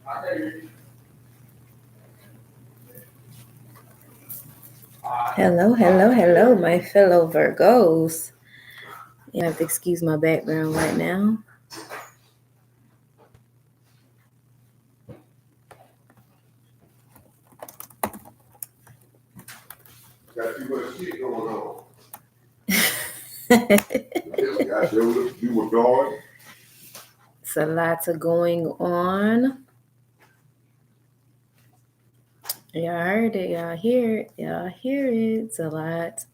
Hello, hello, hello, my fellow Virgos. You have to excuse my background right now. Got too much shit going on. You were gone. It's a lot going on. Y'all heard it, y'all hear it, y'all hear it. It's a lot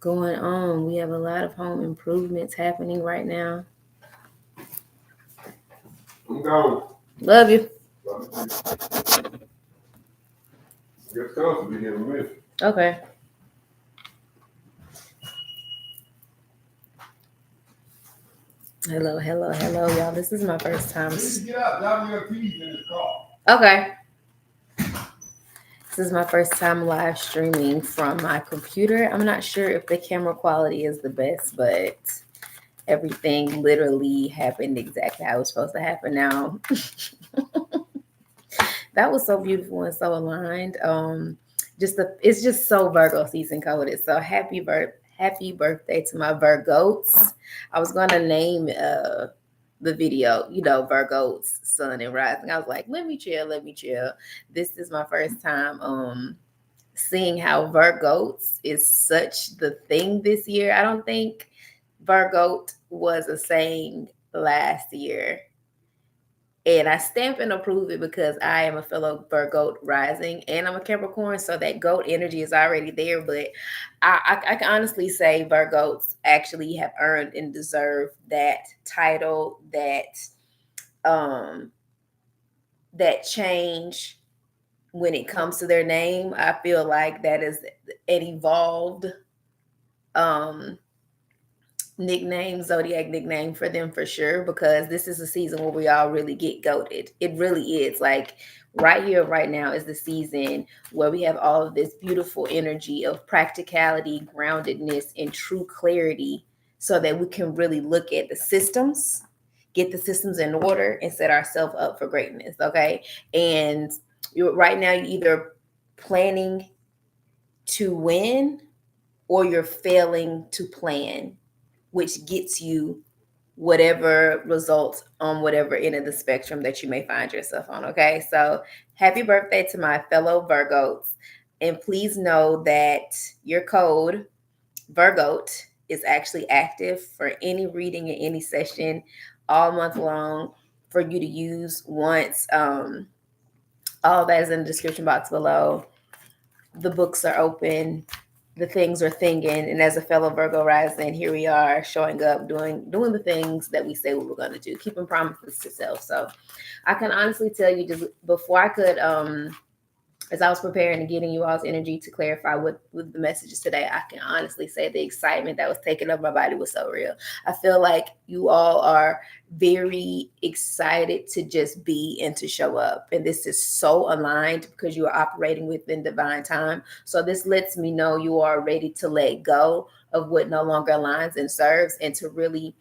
going on. We have a lot of home improvements happening right now. I'm gone. Love you. Get comfortable in a minute. Okay. Hello, hello, hello, y'all. This is my first time. Get out, drop your keys in the car. Okay. This is my first time live streaming from my computer. I'm not sure if the camera quality is the best, but everything literally happened exactly how it was supposed to happen now. That was so beautiful and so aligned. It's just so Virgo season coded. So happy birthday to my Virgoats. I was gonna name the video, Virgo's sun and rising. I was like, let me chill. This is my first time seeing how Virgo's is such the thing this year. I don't think Virgo was a saying last year. And I stamp and approve it because I am a fellow Virgo rising and I'm a Capricorn. So that goat energy is already there. But I can honestly say Virgos actually have earned and deserve that title, that change when it comes to their name. I feel like that is an evolved zodiac nickname for them for sure, because this is a season where we all really get goated. It really is. Like right here, right now is the season where we have all of this beautiful energy of practicality, groundedness, and true clarity, so that we can really look at the systems, get the systems in order, and set ourselves up for greatness. Okay. And right now, you're either planning to win or you're failing to plan, which gets you whatever results on whatever end of the spectrum that you may find yourself on. Okay. So happy birthday to my fellow Virgos. And please know that your code, Virgoat, is actually active for any reading in any session all month long for you to use once. All that is in the description box below. The books are open. The things are thinking, and as a fellow Virgo rising, here we are showing up, doing the things that we say we were going to do, keeping promises to self. So I can honestly tell you, just before I could, as I was preparing and getting you all's energy to clarify what the messages today, I can honestly say the excitement that was taking over my body was so real. I feel like you all are very excited to just be and to show up. And this is so aligned because you are operating within divine time. So this lets me know you are ready to let go of what no longer aligns and serves, and to really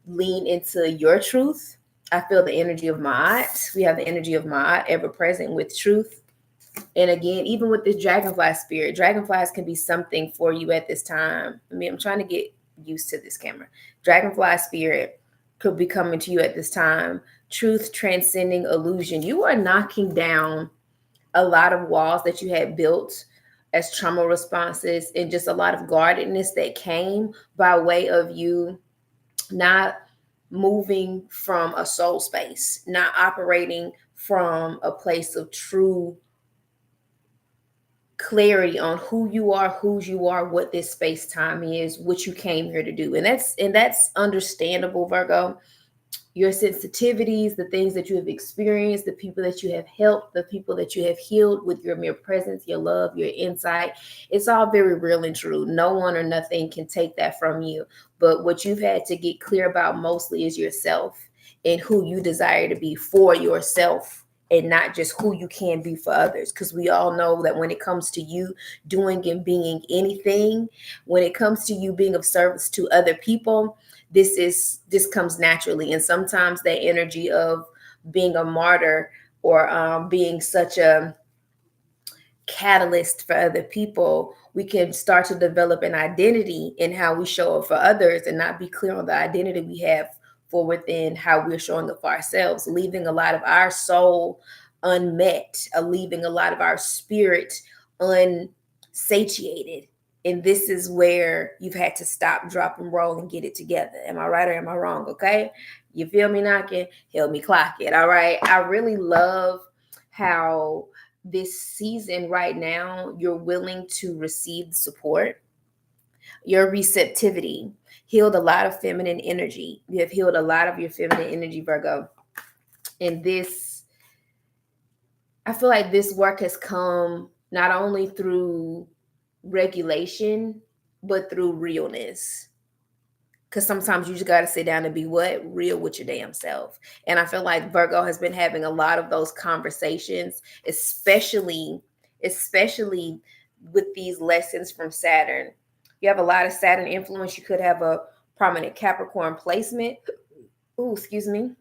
lean into your truth. I feel the energy of Ma'at. We have the energy of Ma'at ever present with truth. And again, even with this dragonfly spirit, dragonflies can be something for you at this time. I mean, I'm trying to get used to this camera. Dragonfly spirit could be coming to you at this time. Truth transcending illusion. You are knocking down a lot of walls that you had built as trauma responses, and just a lot of guardedness that came by way of you not moving from a soul space, not operating from a place of true clarity on who you are, whose you are, what this space time is, what you came here to do. And that's understandable, Virgo. Your sensitivities, the things that you have experienced, the people that you have helped, the people that you have healed with your mere presence, your love, your insight, it's all very real and true. No one or nothing can take that from you. But what you've had to get clear about mostly is yourself and who you desire to be for yourself, and not just who you can be for others. Because we all know that when it comes to you doing and being anything, when it comes to you being of service to other people, this comes naturally. And sometimes that energy of being a martyr or being such a catalyst for other people, we can start to develop an identity in how we show up for others and not be clear on the identity we have for within how we're showing up for ourselves, leaving a lot of our soul unmet, leaving a lot of our spirit unsatiated. And this is where you've had to stop, drop, and roll and get it together. Am I right or am I wrong? Okay. You feel me knocking? Help me clock it. All right. I really love how this season right now, you're willing to receive support. Your receptivity healed a lot of feminine energy. You have healed a lot of your feminine energy, Virgo. And this, I feel like this work has come not only through regulation, but through realness. Because sometimes you just got to sit down and be what? Real with your damn self. And I feel like Virgo has been having a lot of those conversations, especially with these lessons from Saturn. You have a lot of Saturn influence. You could have a prominent Capricorn placement. Ooh, excuse me.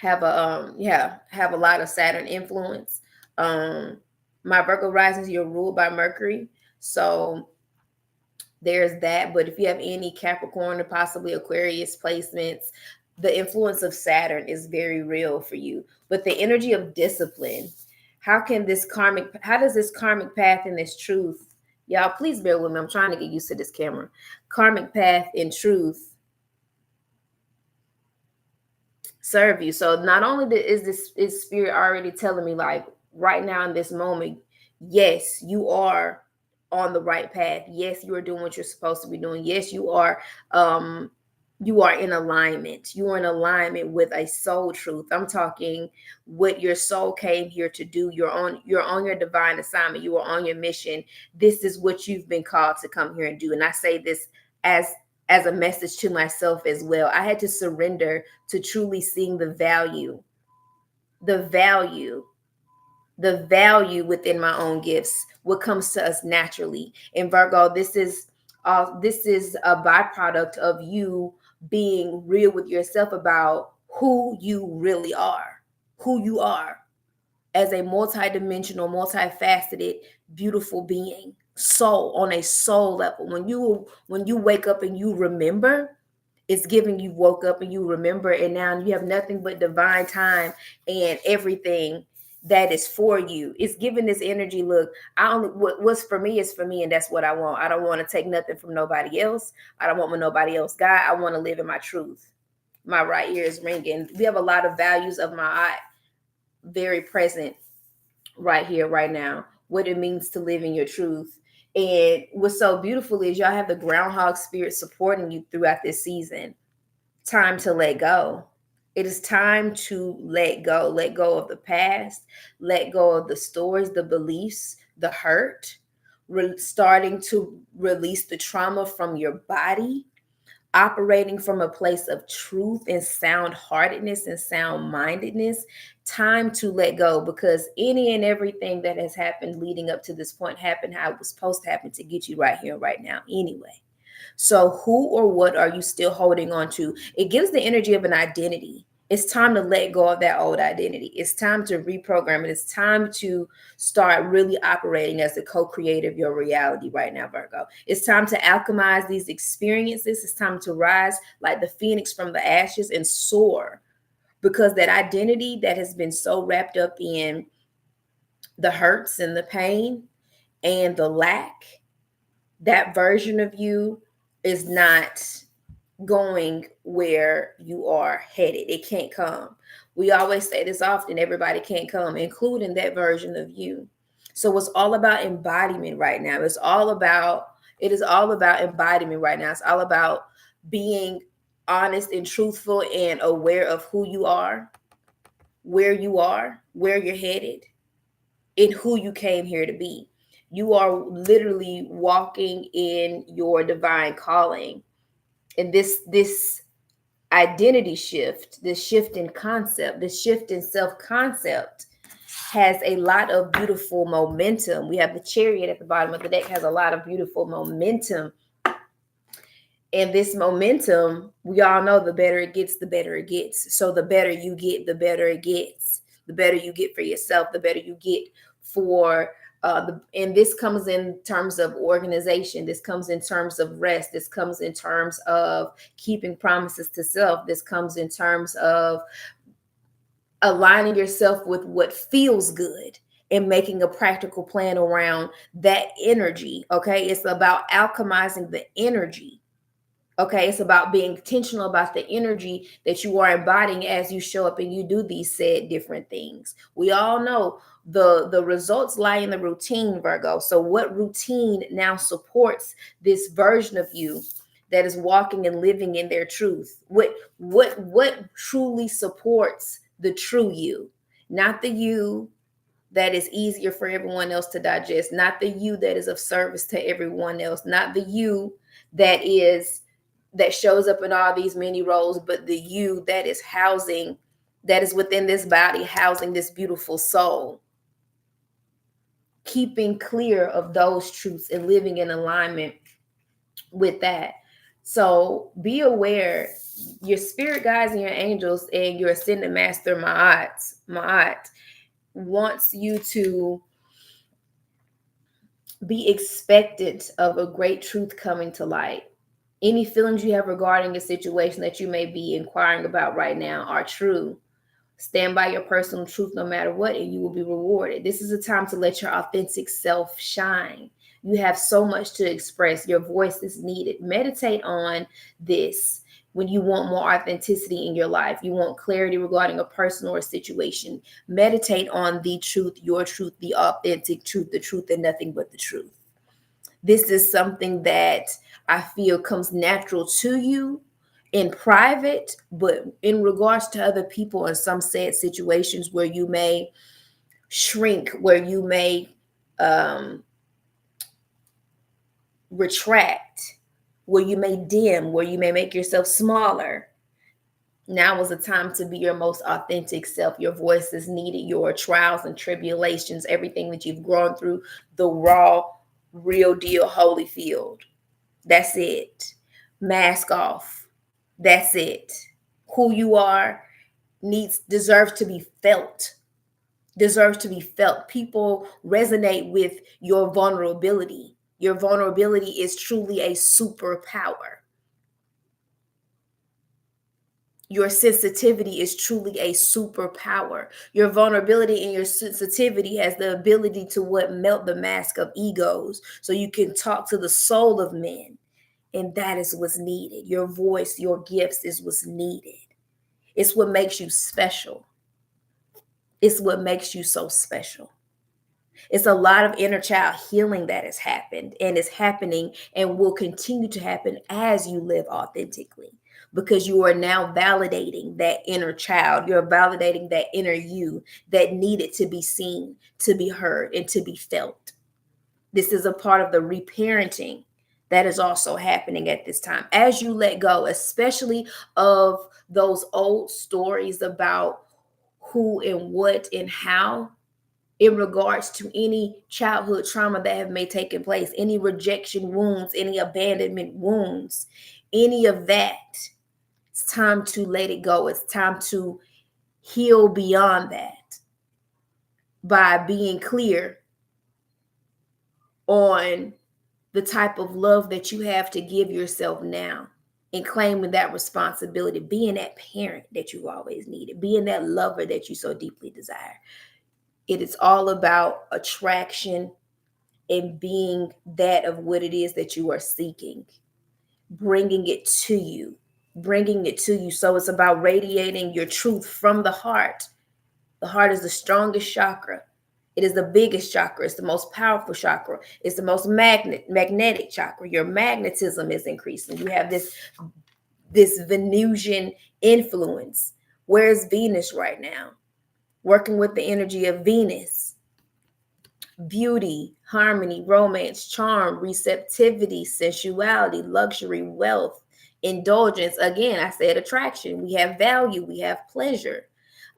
Have a lot of Saturn influence. My Virgo risings, you're ruled by Mercury. So there's that. But if you have any Capricorn or possibly Aquarius placements, the influence of Saturn is very real for you. But the energy of discipline, how does this karmic path and this truth, y'all please bear with me, I'm trying to get used to this camera, karmic path and truth serve you? So not only is spirit already telling me, like, right now in this moment, yes, you are on the right path. Yes, you are doing what you're supposed to be doing. Yes, you are in alignment. You are in alignment with a soul truth. I'm talking what your soul came here to do. You're on your divine assignment. You are on your mission. This is what you've been called to come here and do. And I say this as a message to myself as well. I had to surrender to truly seeing the value, the value, the value within my own gifts, what comes to us naturally. And Virgo, this is a byproduct of you being real with yourself about who you really are, who you are as a multidimensional, multifaceted, beautiful being, soul, on a soul level. When you wake up and you remember, it's giving you woke up and you remember, and now you have nothing but divine time and everything that is for you. It's giving this energy. Look, what's for me is for me, and that's what I want. I don't want to take nothing from nobody else. I don't want what nobody else got. I want to live in my truth. My right ear is ringing. We have a lot of values of my eye very present right here, right now. What it means to live in your truth. And what's so beautiful is y'all have the groundhog spirit supporting you throughout this season. Time to let go. It is time to let go. Let go of the past. Let go of the stories, the beliefs, the hurt. Starting to release the trauma from your body. Operating from a place of truth and sound heartedness and sound mindedness. Time to let go, because any and everything that has happened leading up to this point happened how it was supposed to happen to get you right here, right now, anyway. So, who or what are you still holding on to? It gives the energy of an identity. It's time to let go of that old identity. It's time to reprogram it. It's time to start really operating as the co-creator of your reality right now, Virgo. It's time to alchemize these experiences. It's time to rise like the phoenix from the ashes and soar, because that identity that has been so wrapped up in the hurts and the pain and the lack, that version of you is not going where you are headed. It can't come. We always say this often, everybody can't come, including that version of you. So it's all about embodiment right now. It is all about embodiment right now. It's all about being honest and truthful and aware of who you are, where you're headed, and who you came here to be. You are literally walking in your divine calling. And this identity shift, this shift in concept, this shift in self-concept has a lot of beautiful momentum. We have the Chariot at the bottom of the deck, has a lot of beautiful momentum. And this momentum, we all know the better it gets, the better it gets. So the better you get, the better it gets. the better you get for yourself, the better you get for and this comes in terms of organization. This comes in terms of rest. This comes in terms of keeping promises to self. This comes in terms of aligning yourself with what feels good and making a practical plan around that energy. Okay. It's about alchemizing the energy. Okay. It's about being intentional about the energy that you are embodying as you show up and you do these said different things. We all know the results lie in the routine, Virgo. So what routine now supports this version of you that is walking and living in their truth? What truly supports the true you? Not the you that is easier for everyone else to digest, not the you that is of service to everyone else, not the you that shows up in all these many roles, but the you that is housing, that is within this body, housing this beautiful soul. Keeping clear of those truths and living in alignment with that. So be aware, your spirit guides and your angels and your ascended master Ma'at wants you to be expectant of a great truth coming to light. Any feelings you have regarding a situation that you may be inquiring about right now are true. Stand by your personal truth no matter what, and you will be rewarded. This is a time to let your authentic self shine. You have so much to express. Your voice is needed. Meditate on this when you want more authenticity in your life. You want clarity regarding a person or a situation. Meditate on the truth, your truth, the authentic truth, the truth and nothing but the truth. This is something that I feel comes natural to you in private, but in regards to other people in some said situations where you may shrink, where you may retract, where you may dim, where you may make yourself smaller. Now is the time to be your most authentic self. Your voice is needed. Your trials and tribulations, everything that you've grown through, the raw, real deal, holy field. That's it. Mask off. That's it. Who you are deserves to be felt. Deserves to be felt. People resonate with your vulnerability. Your vulnerability is truly a superpower. Your sensitivity is truly a superpower. Your vulnerability and your sensitivity has the ability to melt the mask of egos so you can talk to the soul of men. And that is what's needed. Your voice, your gifts is what's needed. It's what makes you special. It's what makes you so special. It's a lot of inner child healing that has happened and is happening and will continue to happen as you live authentically, because you are now validating that inner child. You're validating that inner you that needed to be seen, to be heard, and to be felt. This is a part of the reparenting that is also happening at this time. As you let go, especially of those old stories about who and what and how, in regards to any childhood trauma that may taken place, any rejection wounds, any abandonment wounds, any of that, it's time to let it go. It's time to heal beyond that by being clear on the type of love that you have to give yourself now and claiming that responsibility, being that parent that you've always needed, being that lover that you so deeply desire. It is all about attraction and being that of what it is that you are seeking, bringing it to you, So it's about radiating your truth from the heart. The heart is the strongest chakra. It is the biggest chakra. It's the most powerful chakra. It's the most magnetic chakra. Your magnetism is increasing. You have this Venusian influence. Where's Venus right now? Working with the energy of Venus. Beauty, harmony, romance, charm, receptivity, sensuality, luxury, wealth, indulgence. Again, I said attraction. We have value. We have pleasure.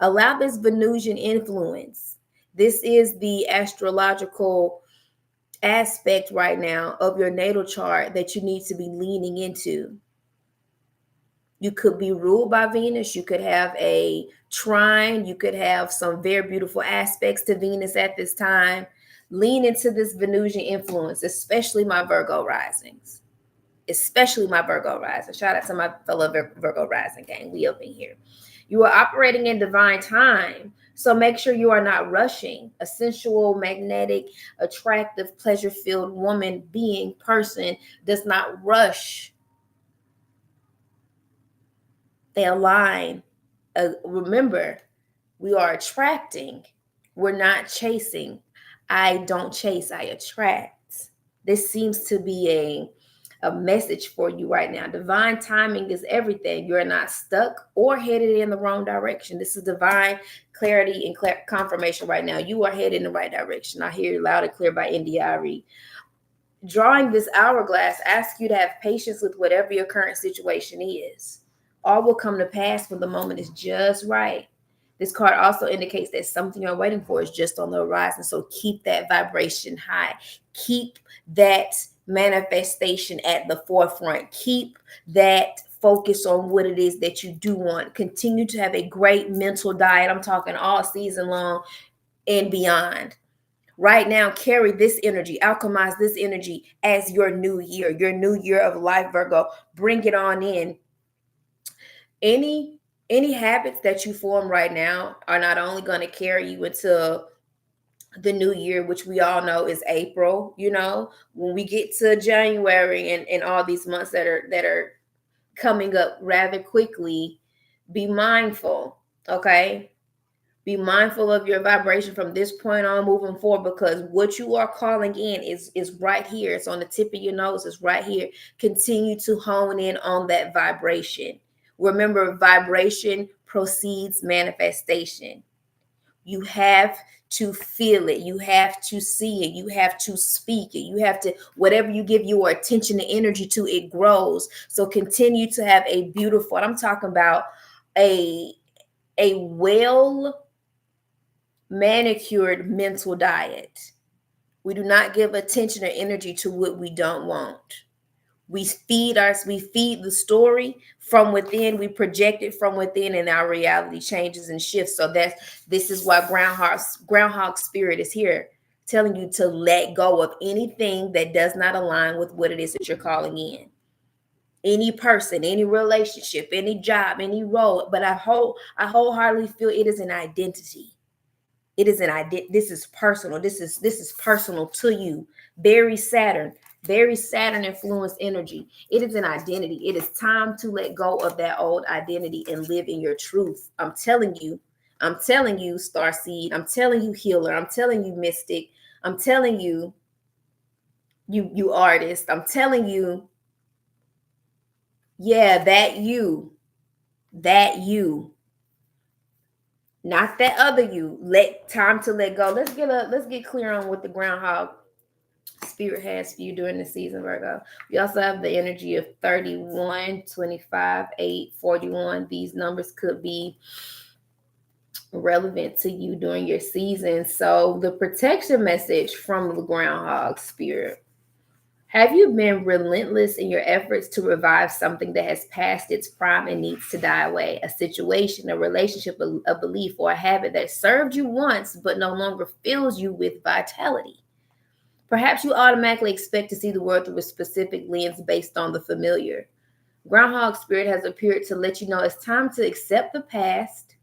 Allow this Venusian influence. This is the astrological aspect right now of your natal chart that you need to be leaning into. You could be ruled by Venus. You could have a trine. You could have some very beautiful aspects to Venus at this time. Lean into this Venusian influence, especially my Virgo risings. Especially my Virgo rising. Shout out to my fellow Virgo rising gang. We up in here. You are operating in divine time. So make sure you are not rushing. A sensual, magnetic, attractive, pleasure-filled woman, being, person does not rush. They align. Remember, we are attracting. We're not chasing. I don't chase, I attract. This seems to be a message for you right now. Divine timing is everything. You're not stuck or headed in the wrong direction. This is divine clarity and confirmation right now. You are headed in the right direction. I hear you loud and clear by India.Re. Drawing this hourglass asks you to have patience with whatever your current situation is. All will come to pass when the moment is just right. This card also indicates that something you're waiting for is just on the horizon. So keep that vibration high. Keep that manifestation at the forefront. Keep that focus on what it is that you do want. Continue to have a great mental diet. I'm talking all season long and beyond. Right now, carry this energy, alchemize this energy as your new year of life, Virgo. Bring it on in. Any habits that you form right now are not only going to carry you into the new year, which we all know is April. When we get to January and all these months that are coming up rather quickly, be mindful. Okay, be mindful of your vibration from this point on moving forward, because what you are calling in is right here. It's on the tip of your nose. It's right here. Continue to hone in on that vibration. Remember, vibration precedes manifestation. You have to feel it. You have to see it. You have to speak it. You have to, whatever you give your attention and energy to, it grows. So continue to have a beautiful, and I'm talking about a well manicured mental diet. We do not give attention or energy to what we don't want. We feed the story from within. We project it from within, and our reality changes and shifts. So this is why groundhog spirit is here, telling you to let go of anything that does not align with what it is that you're calling in. Any person, any relationship, any job, any role. But I wholeheartedly feel it is an identity. It is an idea. This is personal. This is personal to you. Very Saturn influenced energy. It is an identity. It is time to let go of that old identity and live in your truth. I'm telling you, Starseed. I'm telling you, healer. I'm telling you, mystic. I'm telling you, you artist. I'm telling you, yeah, that you. Not that other you. Time to let go. Let's get clear on what the groundhog spirit has for you during the season, Virgo. We also have the energy of 31, 25, 8, 41. These numbers could be relevant to you during your season. So the protection message from the groundhog spirit. Have you been relentless in your efforts to revive something that has passed its prime and needs to die away? A situation, a relationship, a belief, or a habit that served you once but no longer fills you with vitality. Perhaps you automatically expect to see the world through a specific lens based on the familiar. Groundhog Spirit has appeared to let you know it's time to accept the past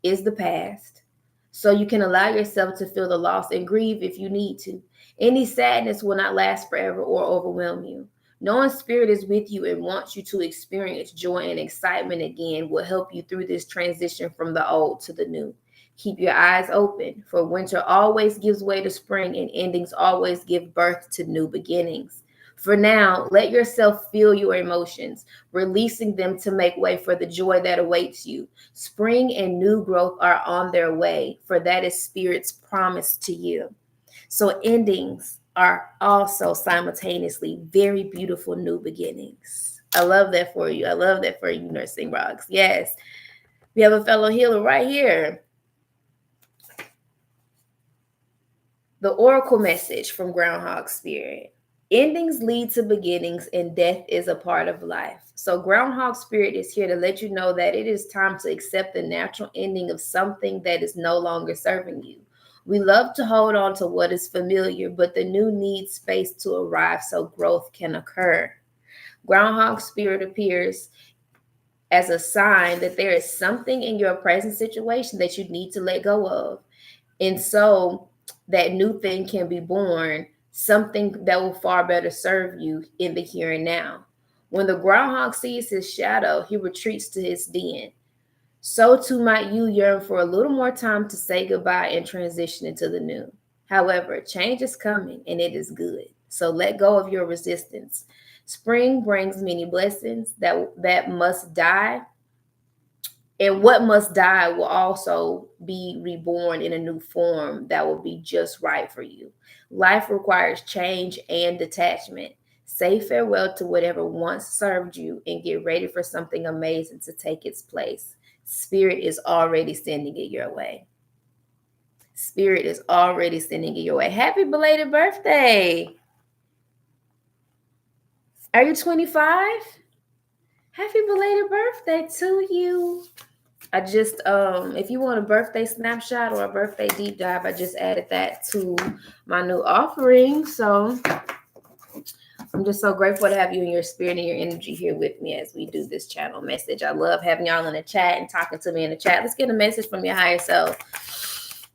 is the past, so you can allow yourself to feel the loss and grieve if you need to. Any sadness will not last forever or overwhelm you. Knowing Spirit is with you and wants you to experience joy and excitement again will help you through this transition from the old to the new. Keep your eyes open, for winter always gives way to spring and endings always give birth to new beginnings. For now, let yourself feel your emotions, releasing them to make way for the joy that awaits you. Spring and new growth are on their way, for that is Spirit's promise to you. So endings are also simultaneously very beautiful new beginnings. I love that for you. I love that for you, Nursing Rocks. Yes, we have a fellow healer right here. The oracle message from Groundhog Spirit. Endings lead to beginnings, and death is a part of life. So, Groundhog Spirit is here to let you know that it is time to accept the natural ending of something that is no longer serving you. We love to hold on to what is familiar, but the new needs space to arrive so growth can occur. Groundhog Spirit appears as a sign that there is something in your present situation that you need to let go of. And so that new thing can be born, something that will far better serve you in the here and now. When the groundhog sees his shadow, he retreats to his den. So too might you yearn for a little more time to say goodbye and transition into the new. However, change is coming and it is good. So let go of your resistance. Spring brings many blessings that must die, and what must die will also be reborn in a new form that will be just right for you. Life requires change and detachment. Say farewell to whatever once served you and get ready for something amazing to take its place. Spirit is already sending it your way. Spirit is already sending it your way. Happy belated birthday. Are you 25? Happy belated birthday to you. I just if you want a birthday snapshot or a birthday deep dive, I just added that to my new offering. So I'm just so grateful to have you and your spirit and your energy here with me as we do this channel message. I love having y'all in the chat and talking to me in the chat. Let's get a message from your higher self.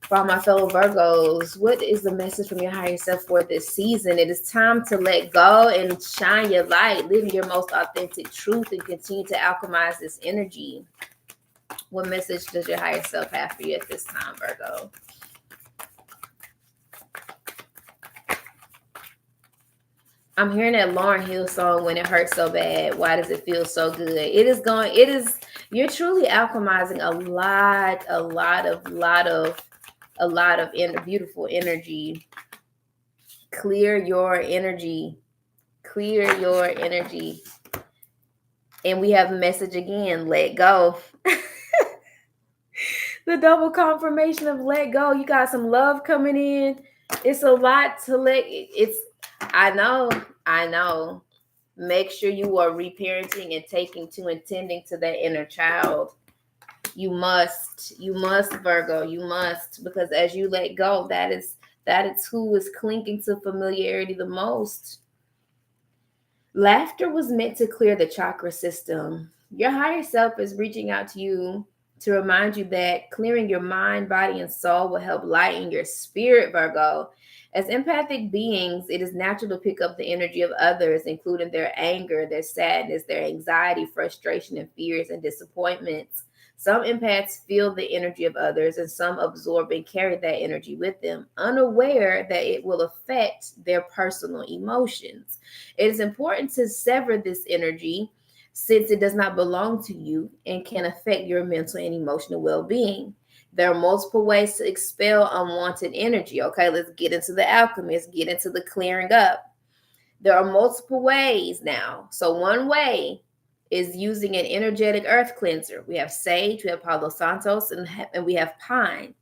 For all my fellow Virgos, what is the message from your higher self for this season? It is time to let go and shine your light, live your most authentic truth, and continue to alchemize this energy. What message does your higher self have for you at this time, Virgo? I'm hearing that Lauryn Hill song, When It Hurts So Bad, Why Does It Feel So Good? You're truly alchemizing a lot of beautiful energy. Clear your energy. Clear your energy. And we have a message again, let go. The double confirmation of let go. You got some love coming in. It's a lot to I know. Make sure you are reparenting and taking to and tending to that inner child. You must, Virgo, you must, because as you let go, that is who is clinging to familiarity the most. Laughter was meant to clear the chakra system. Your higher self is reaching out to you to remind you that clearing your mind, body, and soul will help lighten your spirit, Virgo. As empathic beings, it is natural to pick up the energy of others, including their anger, their sadness, their anxiety, frustration, and fears and disappointments. Some empaths feel the energy of others, and some absorb and carry that energy with them, unaware that it will affect their personal emotions. It is important to sever this energy since it does not belong to you and can affect your mental and emotional well-being. There are multiple ways to expel unwanted energy. Okay, let's get into the alchemy. Let's get into the clearing up. There are multiple ways now. So one way is using an energetic earth cleanser. We have sage, we have Palo Santos, and we have pine.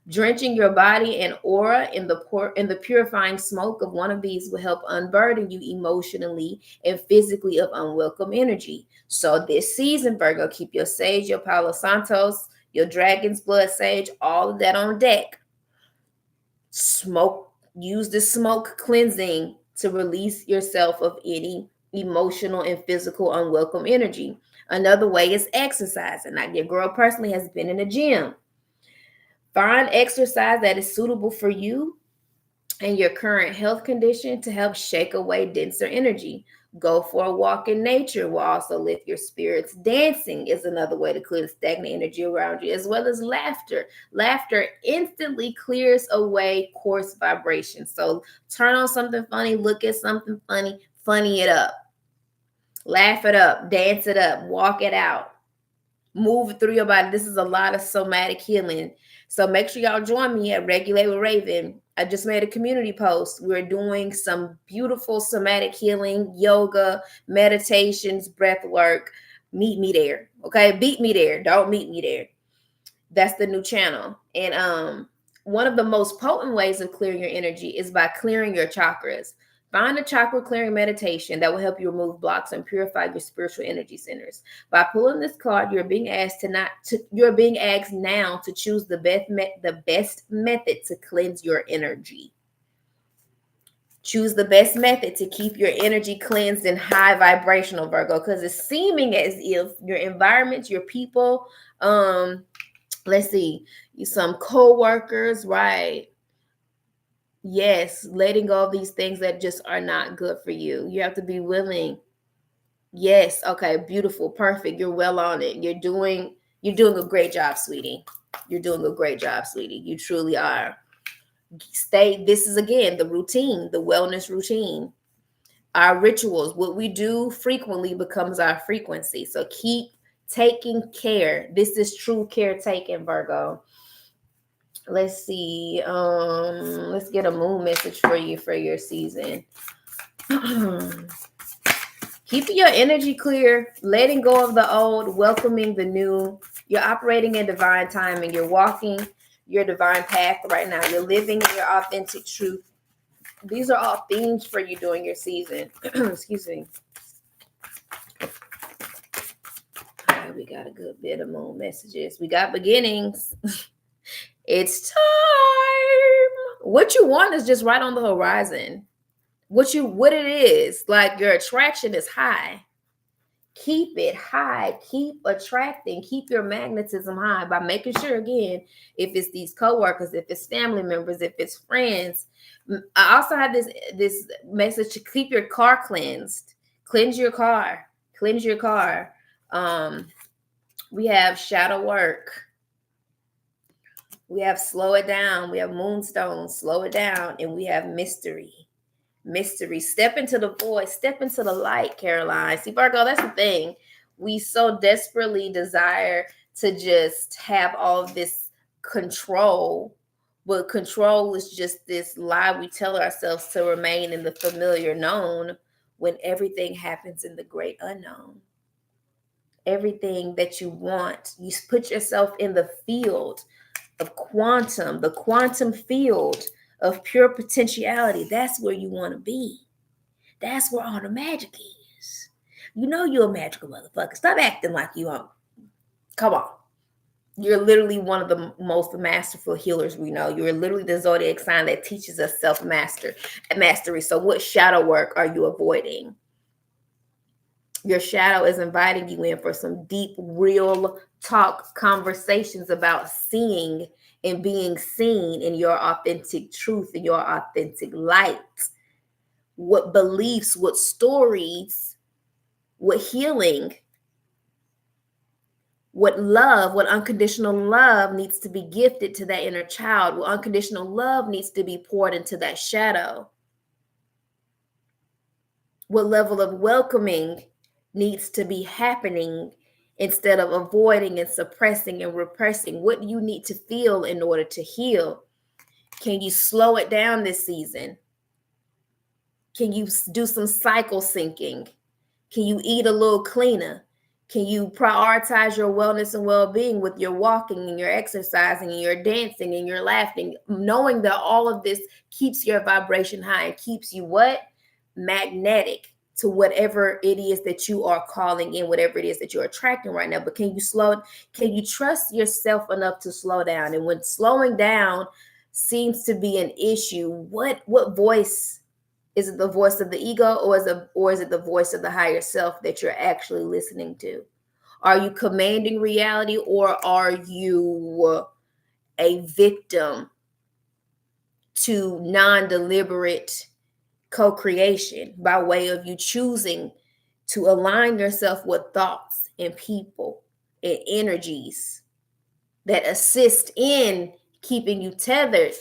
Drenching your body and aura in the purifying smoke of one of these will help unburden you emotionally and physically of unwelcome energy. So this season, Virgo, keep your sage, your Palo Santos, your dragon's blood sage, all of that on deck. Use the smoke cleansing to release yourself of any emotional and physical unwelcome energy. Another way is exercising. Now, your girl personally has been in the gym. Find exercise that is suitable for you and your current health condition to help shake away denser energy. Go for a walk in nature will also lift your spirits. Dancing is another way to clear the stagnant energy around you, as well as laughter. Laughter instantly clears away coarse vibrations. So turn on something funny, look at something funny, funny it up. Laugh it up, dance it up, walk it out. Move it through your body. This is a lot of somatic healing. So make sure y'all join me at Regulate with Raven. I just made a community post. We're doing some beautiful somatic healing, yoga, meditations, breath work. Meet me there. Okay. Beat me there. Don't meet me there. That's the new channel. And one of the most potent ways of clearing your energy is by clearing your chakras. Find a chakra clearing meditation that will help you remove blocks and purify your spiritual energy centers. By pulling this card, you're being asked now to choose the best method to cleanse your energy. Choose the best method to keep your energy cleansed and high vibrational, Virgo, because it's seeming as if your environment, your people, let's see, some co-workers, right? Yes, letting go of these things that just are not good for you. You have to be willing. Yes, okay, beautiful, perfect. You're well on it. You're doing a great job, sweetie. You're doing a great job, sweetie. You truly are. This is again the routine, the wellness routine. Our rituals, what we do frequently becomes our frequency. So keep taking care. This is true caretaking, Virgo. Let's see. Let's get a moon message for you for your season. Keeping your energy clear, letting go of the old, welcoming the new. You're operating in divine timing. You're walking your divine path right now. You're living in your authentic truth. These are all themes for you during your season. Excuse me. All right, we got a good bit of moon messages. We got beginnings. It's time. What you want is just right on the horizon. What it is, like your attraction is high. Keep it high. Keep attracting. Keep your magnetism high by making sure, again, if it's these coworkers, if it's family members, if it's friends. I also have this message to keep your car cleansed. Cleanse your car. Cleanse your car. We have shadow work. We have slow it down. We have moonstone, slow it down. And we have mystery. Mystery. Step into the void. Step into the light, Caroline. See, Virgo, that's the thing. We so desperately desire to just have all of this control. But control is just this lie we tell ourselves to remain in the familiar known when everything happens in the great unknown. Everything that you want, you put yourself in the field of quantum, the quantum field of pure potentiality. That's where you want to be. That's where all the magic is. You know you're a magical motherfucker. Stop acting like you aren't. Come on. You're literally one of the most masterful healers we know. You're literally the zodiac sign that teaches us self-mastery. So what shadow work are you avoiding? Your shadow is inviting you in for some deep, real talk conversations about seeing and being seen in your authentic truth, in your authentic light. What beliefs, what stories, what healing, what love, what unconditional love needs to be gifted to that inner child, what unconditional love needs to be poured into that shadow. What level of welcoming needs to be happening instead of avoiding and suppressing and repressing. What do you need to feel in order to heal? Can you slow it down this season? Can you do some cycle syncing? Can you eat a little cleaner? Can you prioritize your wellness and well-being with your walking and your exercising and your dancing and your laughing, knowing that all of this keeps your vibration high and keeps you what? Magnetic to whatever it is that you are calling in, whatever it is that you're attracting right now. But can you trust yourself enough to slow down? And when slowing down seems to be an issue, what voice? Is it the voice of the ego, or is it the voice of the higher self that you're actually listening to? Are you commanding reality, or are you a victim to non-deliberate co-creation by way of you choosing to align yourself with thoughts and people and energies that assist in keeping you tethered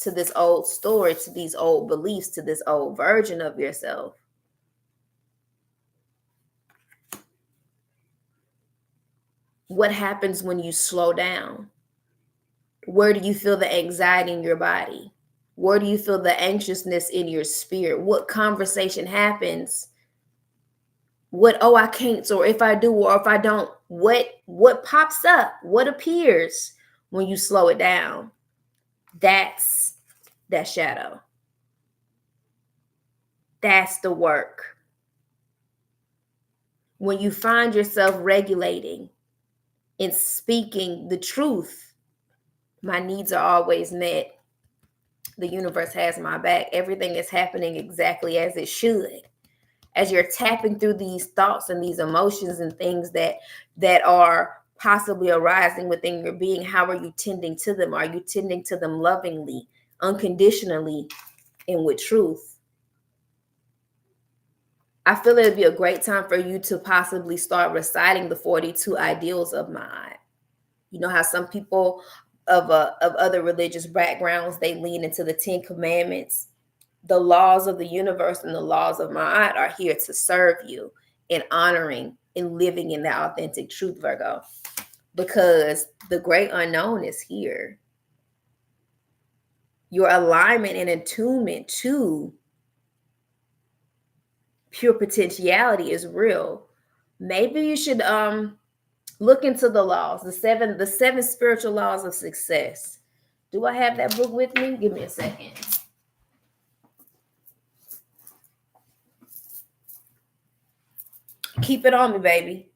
to this old story, to these old beliefs, to this old version of yourself? What happens when you slow down? Where do you feel the anxiety in your body? Where do you feel the anxiousness in your spirit? What conversation happens? I can't, or if I do, or if I don't, what pops up? What appears when you slow it down? That's that shadow. That's the work. When you find yourself regulating and speaking the truth, my needs are always met. The universe has my back. Everything is happening exactly as it should. As you're tapping through these thoughts and these emotions and things that are possibly arising within your being, how are you tending to them? Are you tending to them lovingly, unconditionally, and with truth? I feel it'd be a great time for you to possibly start reciting the 42 ideals of Ma'at. You know how some people of other religious backgrounds, they lean into the 10 commandments. The laws of the universe and the laws of Ma'at are here to serve you in honoring and living in that authentic truth, Virgo, because the great unknown is here. Your alignment and attunement to pure potentiality is real. Maybe you should look into the laws, the seven spiritual laws of success. Do I have that book with me? Give me a second. Keep it on me, baby.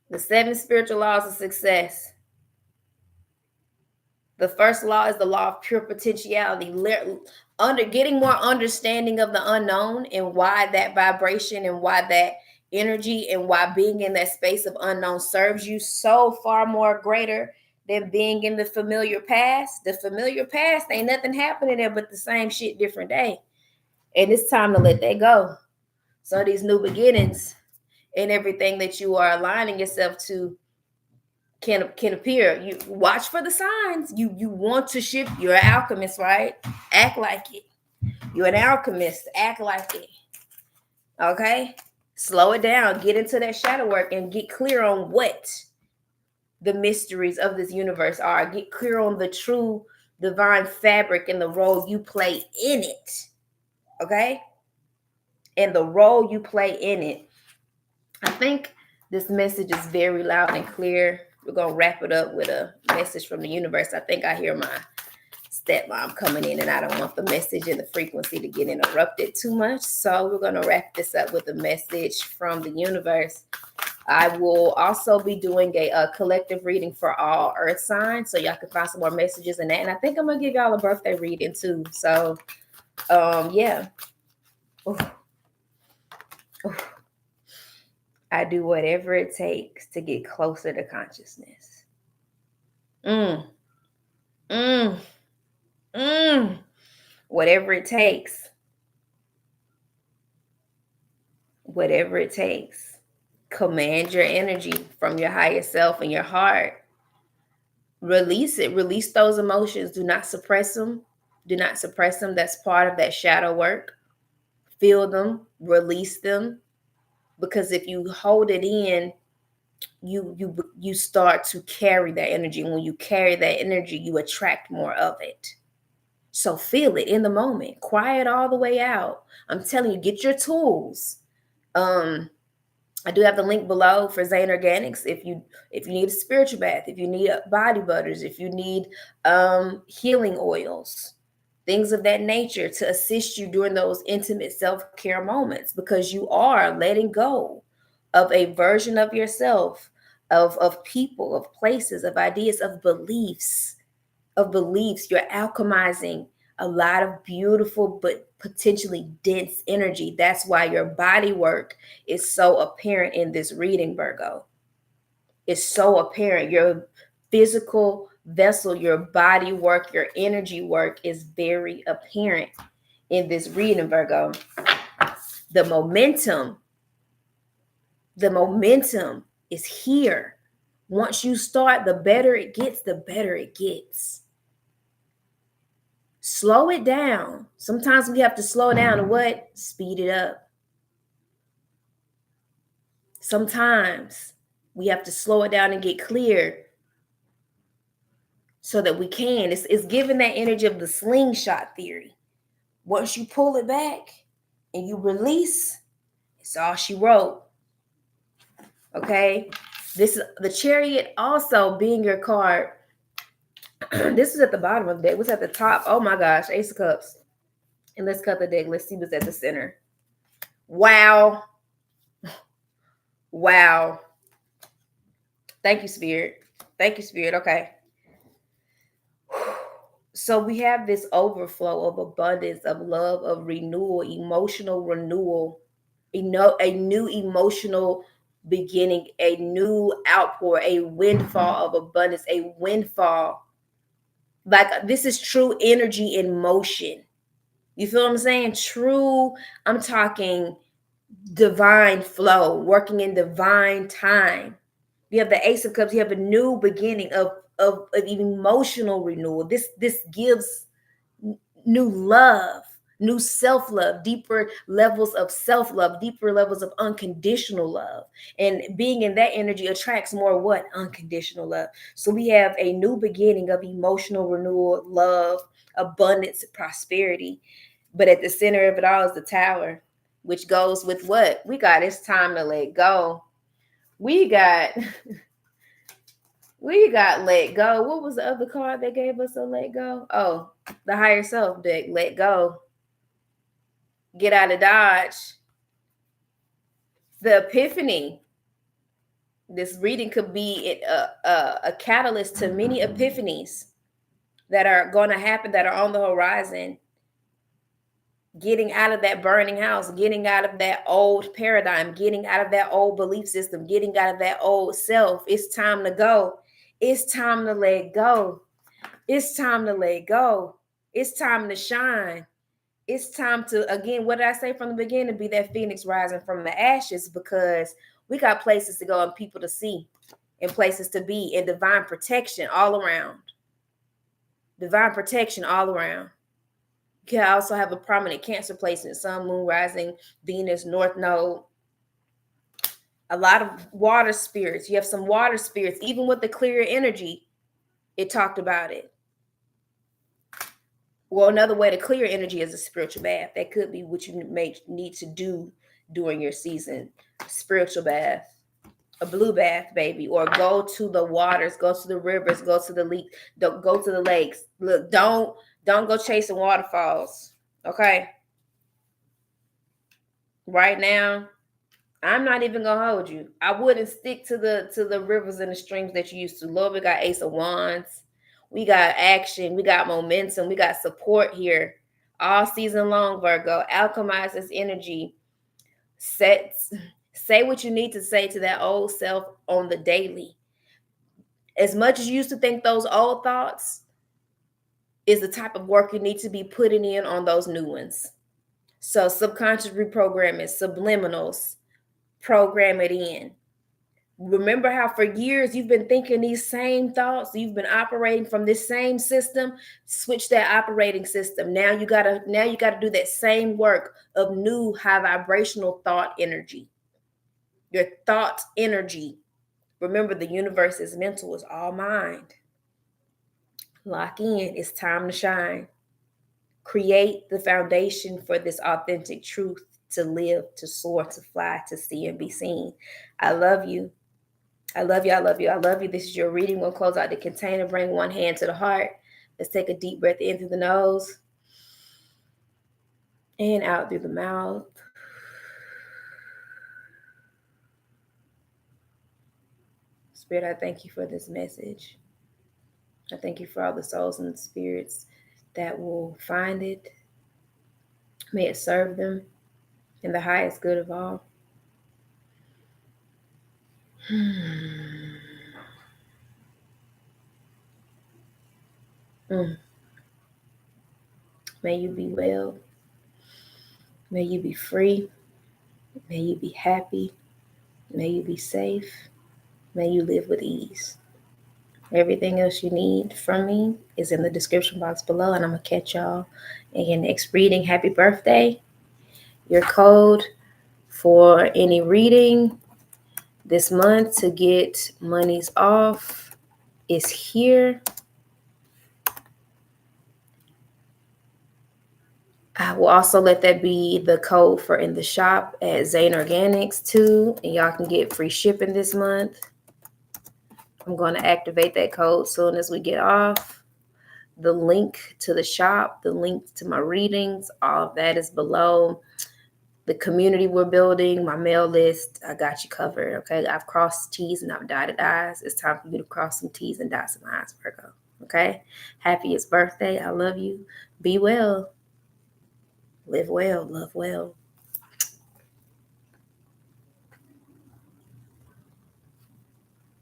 The 7 spiritual laws of success. The first law is the law of pure potentiality, getting more understanding of the unknown and why that vibration and why that energy and why being in that space of unknown serves you so far more greater than being in the familiar past. The familiar past ain't nothing happening there but the same shit, different day. And it's time to let that go. So these new beginnings and everything that you are aligning yourself to can appear. You watch for the signs. You want to shift. You're an alchemist, right? Act like it. You're an alchemist. Act like it. Okay? Slow it down. Get into that shadow work and get clear on what the mysteries of this universe are. Get clear on the true divine fabric and the role you play in it. Okay? And the role you play in it. I think this message is very loud and clear. We're going to wrap it up with a message from the universe. I think I hear my stepmom coming in, and I don't want the message and the frequency to get interrupted too much. So we're going to wrap this up with a message from the universe. I will also be doing a collective reading for all earth signs, so y'all can find some more messages in that. And I think I'm going to give y'all a birthday reading too. So, yeah. Ooh. Ooh. I do whatever it takes to get closer to consciousness. Whatever it takes. Whatever it takes. Command your energy from your higher self and your heart. Release it. Release those emotions. Do not suppress them. Do not suppress them. That's part of that shadow work. Feel them. Release them. Because if you hold it in, you start to carry that energy. And when you carry that energy, you attract more of it. So feel it in the moment. Cry it all the way out. I'm telling you, get your tools. I do have the link below for XANE ORGANIX. If you need a spiritual bath, if you need body butters, if you need healing oils, things of that nature to assist you during those intimate self-care moments, because you are letting go of a version of yourself, of people, of places, of ideas, of beliefs. You're alchemizing a lot of beautiful but potentially dense energy. That's why your body work is so apparent in this reading, Virgo. It's so apparent. Your physical vessel, your body work, your energy work is very apparent in this reading, Virgo. The momentum is here. Once you start, the better it gets, the better it gets. Slow it down. Sometimes we have to slow down and what? Speed it up. Sometimes we have to slow it down and get clear so that we can. It's giving that energy of the slingshot theory. Once you pull it back and you release, it's all she wrote. Okay? This is the Chariot also being your card. This is at the bottom of the deck. What's at the top? Oh my gosh, Ace of Cups. And let's cut the deck. Let's see what's at the center. Wow. Wow. Thank you, Spirit. Thank you, Spirit. Okay. So we have this overflow of abundance, of love, of renewal, emotional renewal, a new emotional beginning, a new outpour, a windfall of abundance, a windfall. Like this is true energy in motion. You feel what I'm saying? True, I'm talking divine flow, working in divine time. You have the Ace of Cups. You have a new beginning of emotional renewal. This gives new love, new self-love, deeper levels of self-love, deeper levels of unconditional love. And being in that energy attracts more what? Unconditional love. So we have a new beginning of emotional renewal, love, abundance, prosperity. But at the center of it all is the Tower, which goes with what? We got it's time to let go. We got let go. What was the other card that gave us a let go? Oh, the higher self deck, let go. Get out of Dodge. The Epiphany. This reading could be a catalyst to many epiphanies that are going to happen, that are on the horizon. Getting out of that burning house, getting out of that old paradigm, getting out of that old belief system, getting out of that old self. It's time to go. It's time to let go. It's time to let go. It's time to shine. It's time to, again, what did I say from the beginning? Be that phoenix rising from the ashes, because we got places to go and people to see and places to be, and divine protection all around. Divine protection all around. You can also have a prominent Cancer placement, Sun, Moon, Rising, Venus, North Node. A lot of water spirits. You have some water spirits. Even with the clear energy, it talked about it. Well, another way to clear energy is a spiritual bath. That could be what you may need to do during your season. Spiritual bath, a blue bath, baby, or go to the waters, go to the rivers, go to the go to the lakes. Look, don't go chasing waterfalls. Okay. Right now, I'm not even gonna hold you. I wouldn't stick to the rivers and the streams that you used to. Lord, we got Ace of Wands. We got action. We got momentum. We got support here all season long, Virgo. Alchemize this energy. Say what you need to say to that old self on the daily. As much as you used to think those old thoughts is the type of work you need to be putting in on those new ones. So subconscious reprogramming, subliminals, program it in. Remember how for years you've been thinking these same thoughts, you've been operating from this same system. Switch that operating system. Now you gotta do that same work of new high vibrational thought energy. Your thought energy. Remember, the universe is mental, it's all mind. Lock in. It's time to shine. Create the foundation for this authentic truth to live, to soar, to fly, to see and be seen. I love you. I love you. I love you. I love you. This is your reading. We'll close out the container. Bring one hand to the heart. Let's take a deep breath in through the nose and out through the mouth. Spirit, I thank you for this message. I thank you for all the souls and the spirits that will find it. May it serve them in the highest good of all. May you be well. May you be free. May you be happy. May you be safe. May you live with ease. Everything else you need from me is in the description box below, and I'm going to catch y'all in your next reading. Happy birthday. Your code for any reading this month to get monies off is here. I will also let that be the code for in the shop at XANE ORGANIX too, and y'all can get free shipping this month. I'm going to activate that code soon as we get off. the link to the shop, the link to my readings, all of that is below. The community we're building, my mail list, I got you covered, okay? I've crossed T's and I've dotted I's. It's time for you to cross some T's and dot some I's, Virgo, okay? Happiest birthday. I love you. Be well. Live well. Love well.